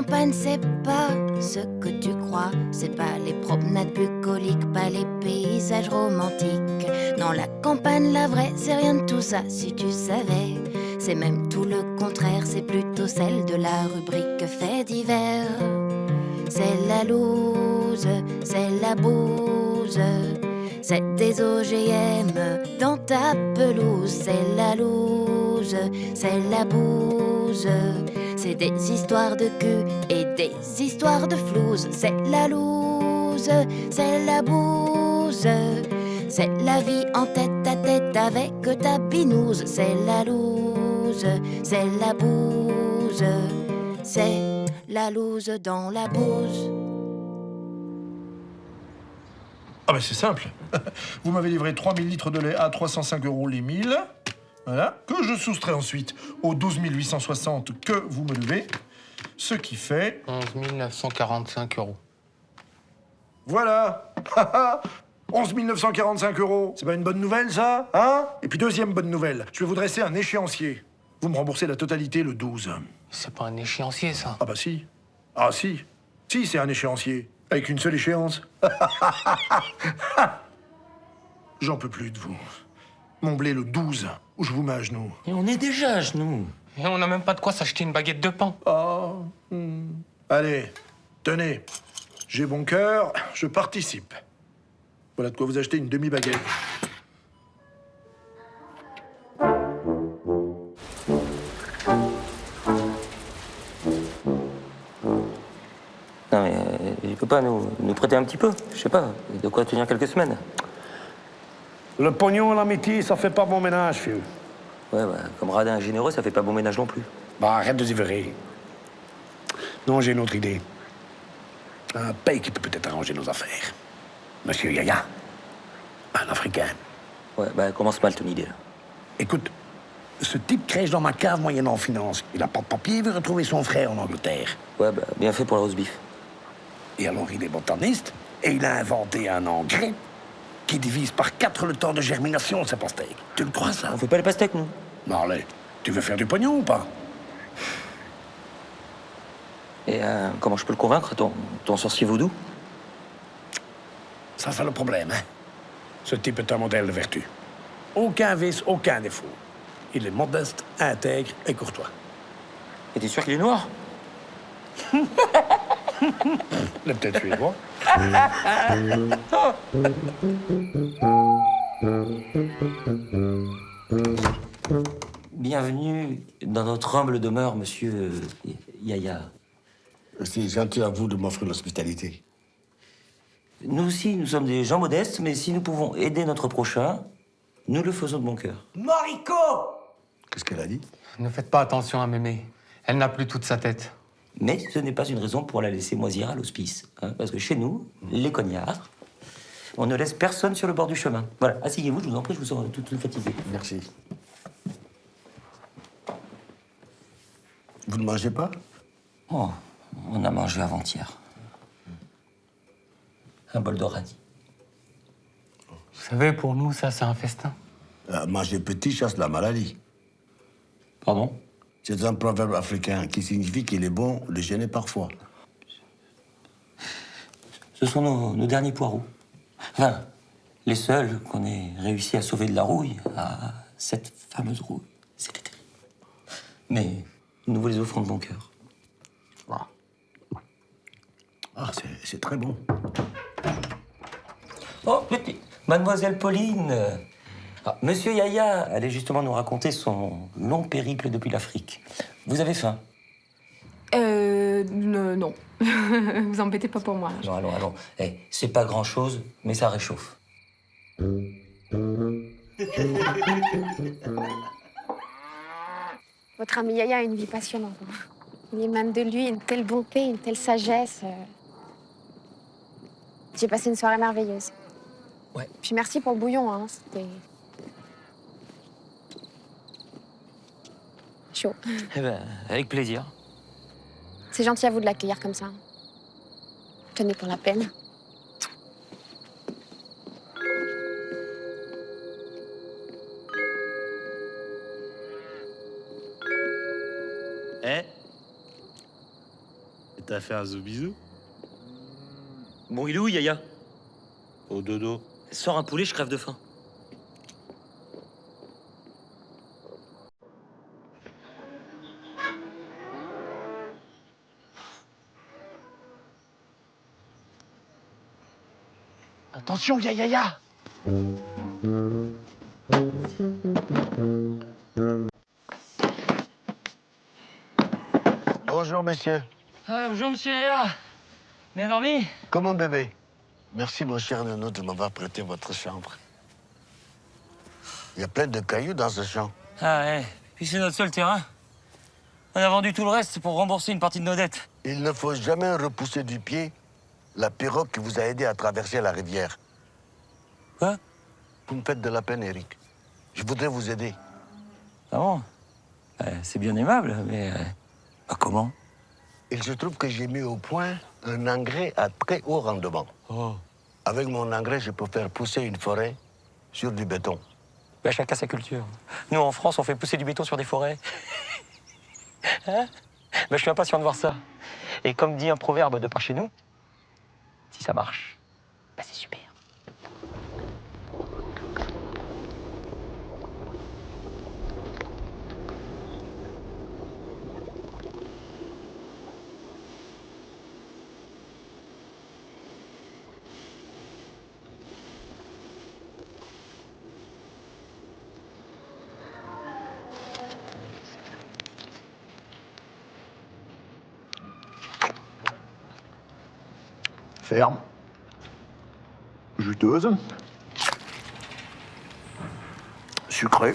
campagne, c'est pas ce que tu crois. C'est pas les promenades bucoliques, pas les paysages romantiques. Non, la campagne, la vraie, c'est rien de tout ça, si tu savais. C'est même tout le contraire, c'est plutôt celle de la rubrique faits divers. C'est la loose, c'est la bouse, c'est des OGM dans ta pelouse. C'est la loose, c'est la bouse, c'est des histoires de cul et des histoires de flouze. C'est la loose, c'est la bouse, c'est la vie en tête à tête avec ta binouse. C'est la loose, c'est la bouse, c'est la loose dans la bouse. Ah ben c'est simple. Vous m'avez livré 3000 litres de lait à 305 € les 1000. Voilà. Que je soustrais ensuite aux 12 860 que vous me devez. Ce qui fait... 11 945 €. Voilà. 11 945 €. C'est pas une bonne nouvelle, ça? Hein? Et puis deuxième bonne nouvelle. Je vais vous dresser un échéancier. Vous me remboursez la totalité le 12. C'est pas un échéancier, ça. Ah bah si. Ah si. Si, c'est un échéancier. Avec une seule échéance. J'en peux plus de vous. Mon blé le 12, où je vous mets à genoux. Et on est déjà à genoux. Et on n'a même pas de quoi s'acheter une baguette de pain. Oh. Allez, tenez. J'ai bon cœur, je participe. Voilà de quoi vous acheter une demi-baguette. Non mais il peut pas nous prêter un petit peu, je sais pas, de quoi tenir quelques semaines. Le pognon et l'amitié, ça fait pas bon ménage, vieux. Ouais, bah, comme radin généreux, ça fait pas bon ménage non plus. Bah, arrête de diverger. Non, j'ai une autre idée. Un pays qui peut peut-être arranger nos affaires. Monsieur Yaya, un Africain. Ouais, bah commence mal ton idée là. Écoute, ce type crèche dans ma cave moyennant finance. Il a pas de papier, il veut retrouver son frère en Angleterre. Ouais, bah bien fait pour le roast beef. Et alors, il est botaniste et il a inventé un engrais qui divise par 4 le temps de germination de sa pastèque. Tu le crois, ça? On fait pas les pastèques, nous. Marley, tu veux faire du pognon ou pas? Et comment je peux le convaincre, ton sorcier vaudou? Ça, c'est le problème, hein? Ce type est un modèle de vertu. Aucun vice, aucun défaut. Il est modeste, intègre et courtois. Et t'es sûr qu'il est noir? Il est peut-être suédois. Bienvenue dans notre humble demeure, monsieur Yaya. C'est gentil à vous de m'offrir l'hospitalité. Nous aussi, nous sommes des gens modestes, mais si nous pouvons aider notre prochain, nous le faisons de bon cœur. Mariko! Qu'est-ce qu'elle a dit? Ne faites pas attention à Mémé. Elle n'a plus toute sa tête. Mais ce n'est pas une raison pour la laisser moisir à l'hospice. Hein, parce que chez nous, les cognards, on ne laisse personne sur le bord du chemin. Voilà, asseyez-vous, je vous en prie, je vous sens toute fatiguée. Merci. Vous ne mangez pas? Oh, on a mangé avant-hier. Un bol de radis. Vous savez, pour nous, ça, c'est un festin. Manger petit chasse la maladie. Pardon? C'est un proverbe africain qui signifie qu'il est bon de gêner parfois. Ce sont nos derniers poireaux. Enfin, les seuls qu'on ait réussi à sauver de la rouille, à cette fameuse rouille. C'était terrible. Mais nous vous les offrons de bon cœur. Ah, c'est très bon. Oh, Mademoiselle Pauline. Monsieur Yaya allait justement nous raconter son long périple depuis l'Afrique. Vous avez faim? Non. Vous embêtez pas pour moi. Non, allons. C'est pas grand-chose, mais ça réchauffe. Votre ami Yaya a une vie passionnante. Il émane de lui une telle bonté, une telle sagesse. J'ai passé une soirée merveilleuse. Ouais. Puis merci pour le bouillon, hein. C'était chaud. Eh ben, avec plaisir. C'est gentil à vous de l'accueillir comme ça. Tenez pour la peine. T'as fait un bisou? Bon, il est où, Yaya? Au dodo. Sors un poulet, je crève de faim. Attention, ya. Bonjour, monsieur. Bonjour, monsieur Yaya. Bien dormi? Comment bébé? Merci, mon cher Nono, de m'avoir prêté votre chambre. Il y a plein de cailloux dans ce champ. Ah ouais, puis c'est notre seul terrain. On a vendu tout le reste pour rembourser une partie de nos dettes. Il ne faut jamais repousser du pied la pirogue qui vous a aidé à traverser la rivière. Quoi? Vous me faites de la peine, Eric. Je voudrais vous aider. Ah bon? C'est bien aimable, mais... comment? Il se trouve que j'ai mis au point un engrais à très haut rendement. Oh. Avec mon engrais, je peux faire pousser une forêt sur du béton. Bah, chacun sa culture. Nous, en France, on fait pousser du béton sur des forêts. Hein? Bah, je suis impatient de voir ça. Et comme dit un proverbe de par chez nous, si ça marche, bah, c'est super. Ferme. Juteuse. Sucrée.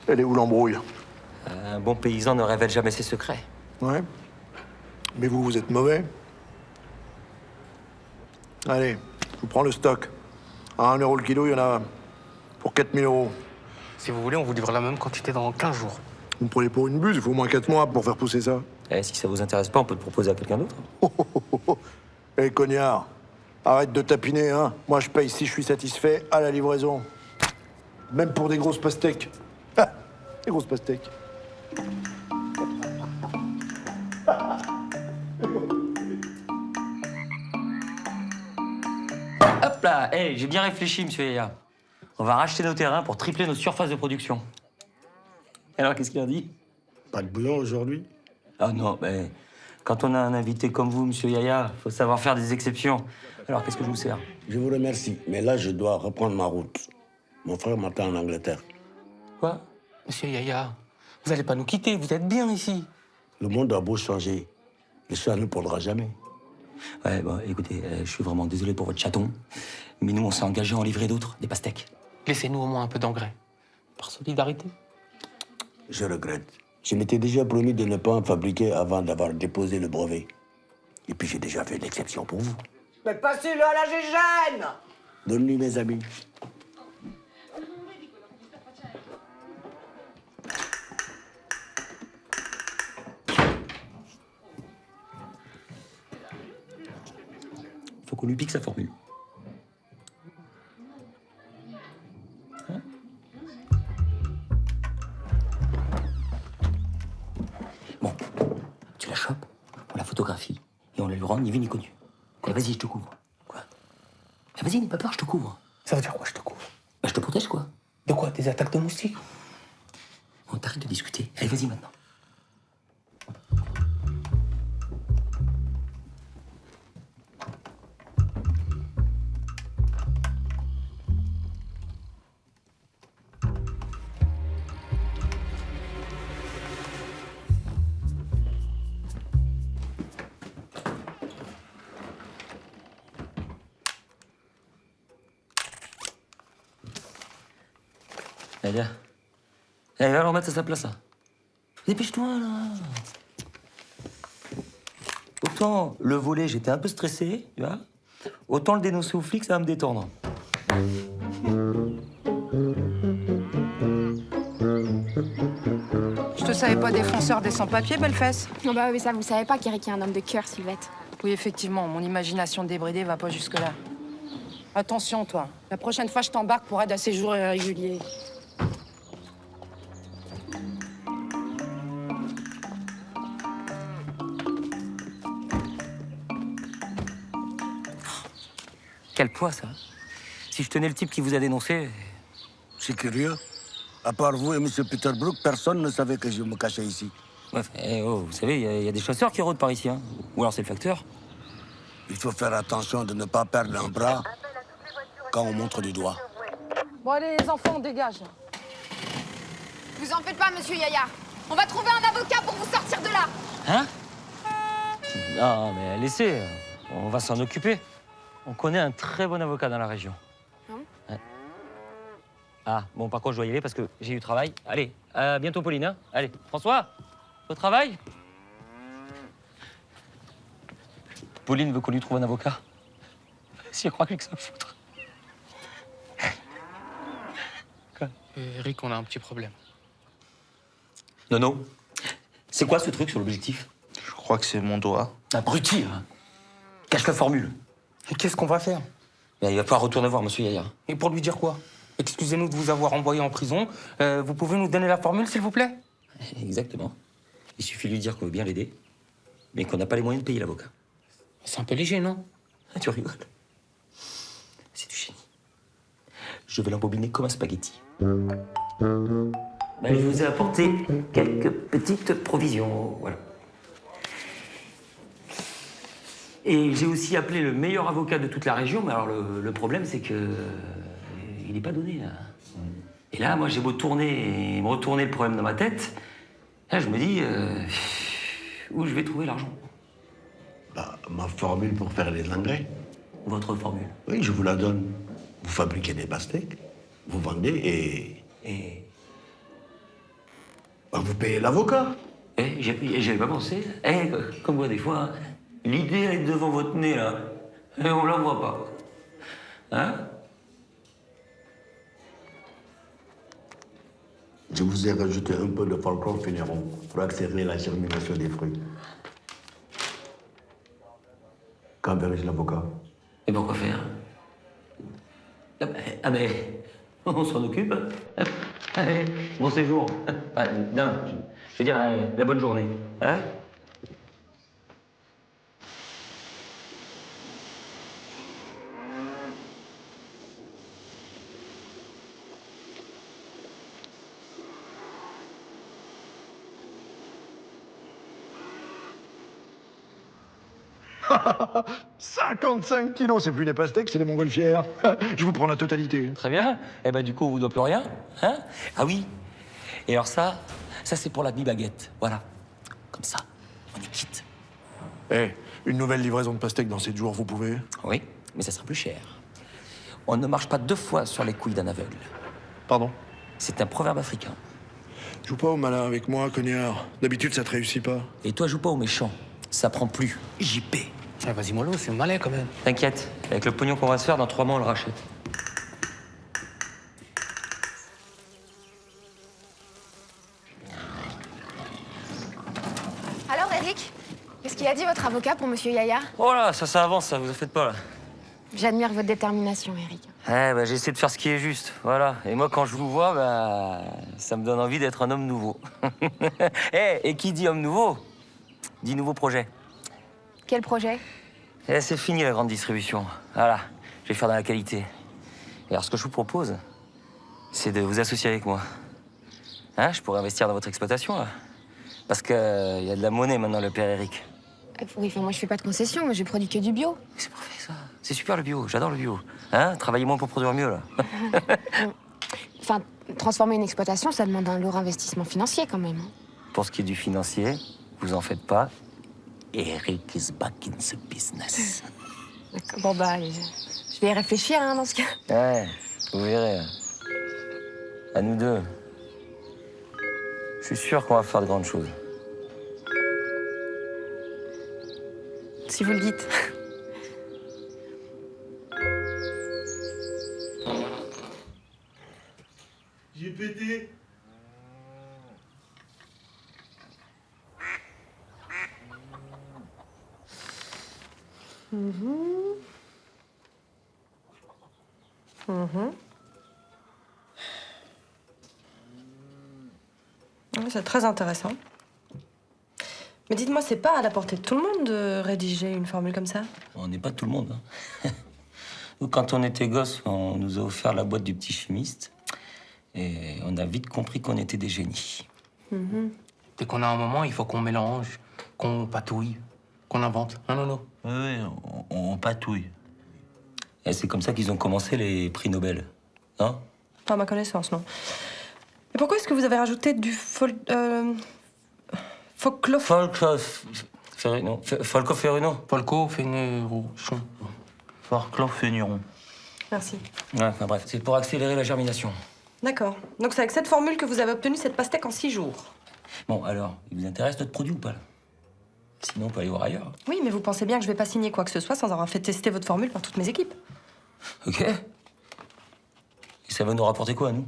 Elle est où l'embrouille? Un bon paysan ne révèle jamais ses secrets. Ouais. Mais vous, vous êtes mauvais. Allez, je vous prends le stock. À 1 € le kilo, il y en a pour 4 000 €. Si vous voulez, on vous livre la même quantité dans 15 jours. Vous me prenez pour une buse, il faut au moins 4 mois pour faire pousser ça. Si ça vous intéresse pas, on peut le proposer à quelqu'un d'autre. Hé, cognard, arrête de tapiner, hein. Moi, je paye si je suis satisfait à la livraison. Même pour des grosses pastèques. Ah, des grosses pastèques. Hop là, j'ai bien réfléchi, monsieur Yaya. On va racheter nos terrains pour tripler notre surface de production. Alors, qu'est-ce qu'il a dit? Pas de bouillon aujourd'hui? Ah non, mais quand on a un invité comme vous, monsieur Yaya, faut savoir faire des exceptions. Alors, qu'est-ce que je vous sers? Je vous remercie, mais là, je dois reprendre ma route. Mon frère m'attend en Angleterre. Quoi? Monsieur Yaya, vous allez pas nous quitter, vous êtes bien ici. Le monde a beau changer, le choix ne prendra jamais. Ouais, bon, écoutez, je suis vraiment désolé pour votre chaton, mais nous, on s'est engagé à en livrer d'autres, des pastèques. Laissez-nous au moins un peu d'engrais. Par solidarité. Je regrette. Je m'étais déjà promis de ne pas en fabriquer avant d'avoir déposé le brevet. Et puis j'ai déjà fait l'exception pour vous. Mais passez-le à la gégène! Bonne nuit, mes amis. Faut qu'on lui pique sa formule. Hein? Bon, tu la chopes, on la photographie, et on la lui rend ni vu ni connu. Allez, vas-y, je te couvre. Quoi? Vas-y, n'aie pas peur, je te couvre. Ça veut dire quoi, je te couvre? Bah, je te protège, quoi. De quoi? Des attaques de moustiques? On t'arrête de discuter. Allez, vas-y maintenant. Allez, viens. Allez, va le remettre à sa place, là. Dépêche-toi, là. Autant le volet, j'étais un peu stressé, tu vois. Autant le dénoncer aux flics, ça va me détendre. Je te savais pas défonceur des sans-papiers, belle fesse. Non, bah oui, ça, vous savez pas qu'Eric est un homme de cœur, Sylvette. Oui, effectivement, mon imagination débridée va pas jusque-là. Attention, toi. La prochaine fois, je t'embarque pour aide à séjour irrégulier. Quel poids, ça. Si je tenais le type qui vous a dénoncé... C'est curieux. À part vous et M. Peterbrook, personne ne savait que je me cachais ici. Ouais, vous savez, il y a des chasseurs qui rôdent par ici, hein. Ou alors c'est le facteur. Il faut faire attention de ne pas perdre un bras quand on montre du doigt. Bon, allez, les enfants, on dégage. Là. Vous en faites pas, monsieur Yaya. On va trouver un avocat pour vous sortir de là. Hein? Non, mais laissez, on va s'en occuper. On connaît un très bon avocat dans la région. Ouais. Ah, bon, par contre, je dois y aller parce que j'ai du travail. Allez, à bientôt, Pauline. Hein. Allez, François, au travail? Pauline veut qu'on lui trouve un avocat. Si elle croit que ça me foutre. Eric, on a un petit problème. Nono, c'est quoi ce truc sur l'objectif? Je crois que c'est mon doigt. Abruti, hein. Cache la formule. Et qu'est-ce qu'on va faire? Ben, il va falloir retourner voir monsieur Yaya. Et pour lui dire quoi? Excusez-nous de vous avoir envoyé en prison. Vous pouvez nous donner la formule, s'il vous plaît? Exactement. Il suffit de lui dire qu'on veut bien l'aider, mais qu'on n'a pas les moyens de payer l'avocat. C'est un peu léger, non? Ah, tu rigoles. C'est du génie. Je vais l'embobiner comme un spaghetti. Ben, je vous ai apporté quelques petites provisions, voilà. Et j'ai aussi appelé le meilleur avocat de toute la région, mais alors le problème, c'est que il n'est pas donné, là. Et là, moi, j'ai beau tourner et me retourner le problème dans ma tête, là, je me dis, où je vais trouver l'argent? Bah, ma formule pour faire les engrais. Votre formule? Oui, je vous la donne. Vous fabriquez des pastèques, vous vendez et bah, vous payez l'avocat. J'avais pas pensé. Comme quoi, des fois, l'idée, elle est devant votre nez, là. Et on la voit pas. Hein? Je vous ai rajouté un peu de folklore fénéron pour accélérer la germination des fruits. Quand verrai-je l'avocat? Et pourquoi faire? Ah ben, on s'en occupe. Allez, bon séjour. Non, je veux dire, la bonne journée. Hein? « 55 kilos, c'est plus des pastèques, c'est des montgolfières. Je vous prends la totalité. » Très bien. Eh ben, du coup, on vous doit plus rien. Hein? Ah oui. Et alors ça c'est pour la mi-baguette. Voilà. Comme ça, on est quitte. Eh, une nouvelle livraison de pastèques dans 7 jours, vous pouvez? Oui, mais ça sera plus cher. On ne marche pas 2 fois sur les couilles d'un aveugle. Pardon? C'est un proverbe africain. Joue pas au malin avec moi, cognard. D'habitude, ça te réussit pas. Et toi, joue pas au méchant. Ça prend plus. JP. Ah, vas-y, mollo, c'est malin quand même. T'inquiète, avec le pognon qu'on va se faire, dans 3 mois, on le rachète. Alors, Eric, qu'est-ce qu'il a dit votre avocat pour monsieur Yaya? Oh là, ça avance, ça, vous en faites pas, là. J'admire votre détermination, Eric. J'essaie de faire ce qui est juste, voilà. Et moi, quand je vous vois, ça me donne envie d'être un homme nouveau. Et qui dit homme nouveau, dit nouveau projet. Quel projet? C'est fini, la grande distribution. Voilà, je vais faire dans la qualité. Et alors, ce que je vous propose, c'est de vous associer avec moi. Hein, je pourrais investir dans votre exploitation, là. Parce qu'il y a de la monnaie, maintenant, le père Eric. Oui, enfin, moi, je fais pas de concessions, moi, je produis que du bio. C'est parfait, ça. C'est super, le bio. J'adore le bio. Hein? Travaillez moins pour produire mieux, là. Enfin, transformer une exploitation, ça demande un lourd investissement financier, quand même. Pour ce qui est du financier, vous en faites pas. Eric is back in the business. D'accord. Bon, bah, allez, je vais y réfléchir, hein, dans ce cas. Ouais, vous verrez. À nous deux. Je suis sûr qu'on va faire de grandes choses. Si vous le dites. J'ai pété. C'est très intéressant. Mais dites-moi, c'est pas à la portée de tout le monde de rédiger une formule comme ça? On n'est pas tout le monde. Hein. Quand on était gosse, on nous a offert la boîte du petit chimiste. Et on a vite compris qu'on était des génies. Dès qu'on a un moment, il faut qu'on mélange, qu'on patouille, qu'on invente. Hein, Nono? Oui, on patouille. Et c'est comme ça qu'ils ont commencé les prix Nobel. Hein? Pas à ma connaissance, non. Et pourquoi est-ce que vous avez rajouté du folklore? Folco-Ferruno. Folco-Fénérouchon. Folklore-Fénéron. Merci. Ouais, enfin bref, c'est pour accélérer la germination. D'accord. Donc c'est avec cette formule que vous avez obtenu cette pastèque en 6 jours. Bon, alors, il vous intéresse notre produit ou pas? Sinon, on peut aller voir ailleurs. Oui, mais vous pensez bien que je vais pas signer quoi que ce soit sans avoir fait tester votre formule par toutes mes équipes. Ok. Et ça va nous rapporter quoi, à nous?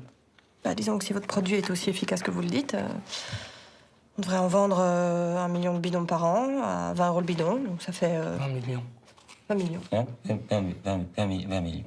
Bah, disons que si votre produit est aussi efficace que vous le dites, on devrait en vendre 1 million de bidons par an à 20 € le bidon. Donc ça fait 20 millions. 20 millions. Hein? 20 millions. 20 millions.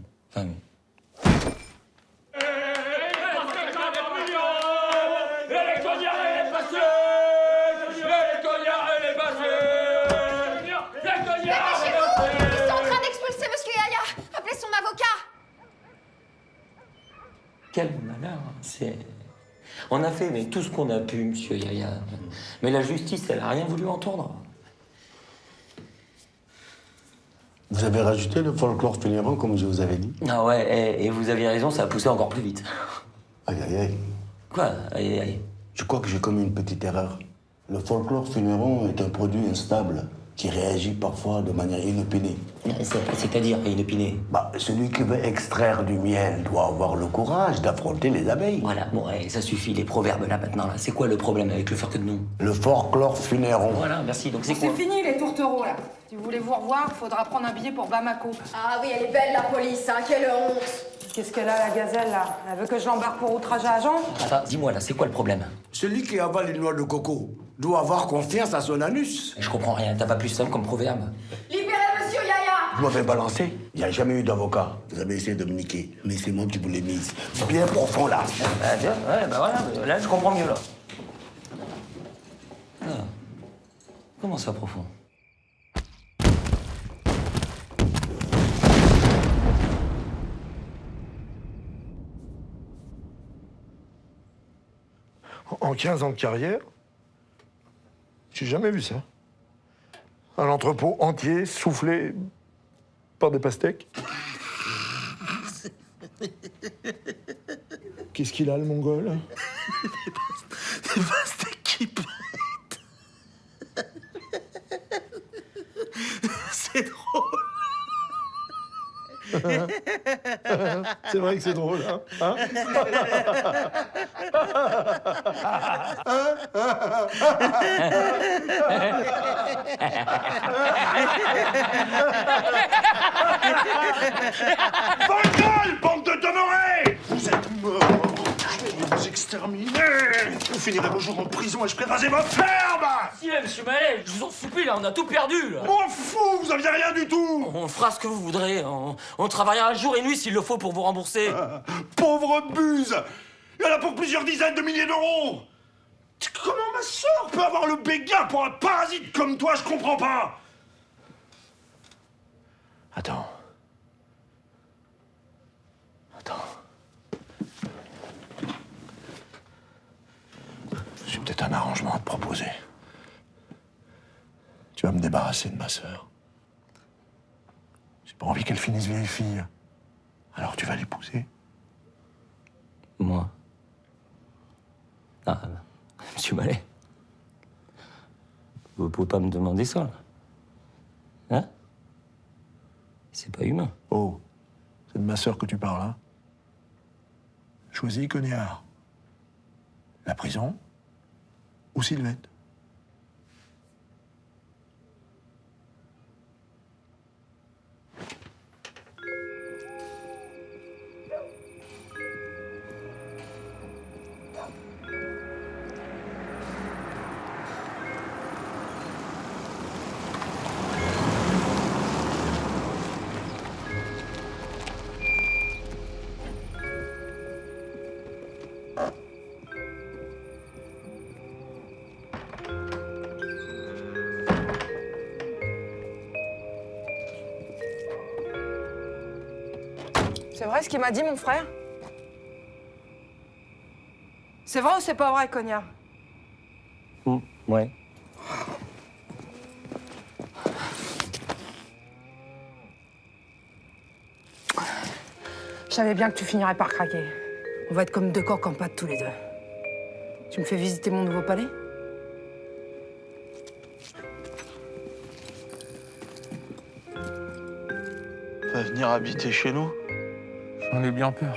Quel malheur, c'est... On a fait mais tout ce qu'on a pu, monsieur Yaya. Mais la justice, elle a rien voulu entendre. Vous avez rajouté le folklore fénéron, comme je vous avais dit? Ah ouais, et vous aviez raison, ça a poussé encore plus vite. Aïe, aïe, aïe. Quoi? Aïe, aïe. Je crois que j'ai commis une petite erreur. Le folklore fénéron est un produit instable qui réagit parfois de manière inopinée. C'est-à-dire inopinée? Bah, celui qui veut extraire du miel doit avoir le courage d'affronter les abeilles. Voilà, bon, ça suffit, les proverbes là maintenant. Là. C'est quoi le problème avec le folklore de nous? Le folklore fénéron. Voilà, merci. Donc c'est quoi? C'est fini les tourtereaux là. Si vous voulez vous revoir, faudra prendre un billet pour Bamako. Ah oui, elle est belle la police, hein, quelle honte. Qu'est-ce qu'elle a la gazelle là? Elle veut que je l'embarque pour outrage à agent? Attends, dis-moi là, c'est quoi le problème? Celui qui avale les noix de coco doit avoir confiance à son anus. Je comprends rien, t'as pas plus simple comme proverbe? Libérez Monsieur Yaya. Vous m'avez balancé. Il n'y a jamais eu d'avocat. Vous avez essayé de me niquer. Mais c'est moi qui vous l'ai mise. C'est bien profond, là. Ouais, bah voilà, là je comprends mieux, là. Ah. Comment ça, profond? En 15 ans de carrière, j'ai jamais vu ça. Un entrepôt entier soufflé par des pastèques. Qu'est-ce qu'il a, le mongol? Des pastèques qui pètent. C'est drôle. C'est vrai que c'est drôle, hein, Bancal, bande de demeurés! Vous êtes morts. Je vais vous exterminer. Vous finirez vos jours en prison et je ferai raser votre ferme! Si, monsieur Mallet, je vous en supplie, là, on a tout perdu, là. M'en fous, vous aviez rien du tout! On fera ce que vous voudrez. On travaillera jour et nuit s'il le faut pour vous rembourser. Pauvre buse! Il y en a pour plusieurs dizaines de milliers d'euros! Comment ma sœur peut avoir le béguin pour un parasite comme toi? Je comprends pas! Attends. J'ai peut-être un arrangement à te proposer. Tu vas me débarrasser de ma sœur. J'ai pas envie qu'elle finisse vieille fille. Alors tu vas l'épouser. Moi? Ah, monsieur Mallet. Vous pouvez pas me demander ça, là. Hein? C'est pas humain. Oh, c'est de ma sœur que tu parles, hein? Choisis, cognard. La prison ou Sylvette? C'est vrai ce qu'il m'a dit, mon frère? C'est vrai ou c'est pas vrai, cognard? Ouais. Je savais bien que tu finirais par craquer. On va être comme deux coqs en pâte tous les deux. Tu me fais visiter mon nouveau palais? Va venir habiter chez nous? J'en ai bien peur.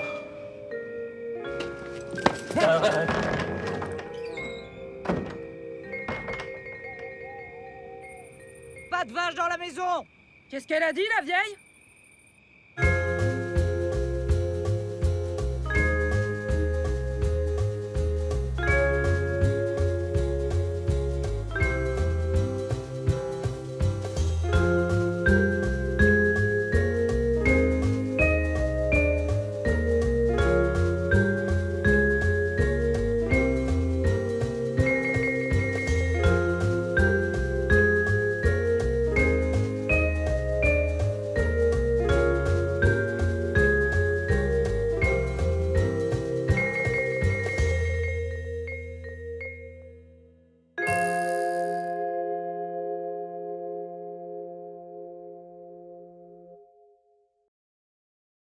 Pas de vache dans la maison! Qu'est-ce qu'elle a dit, la vieille?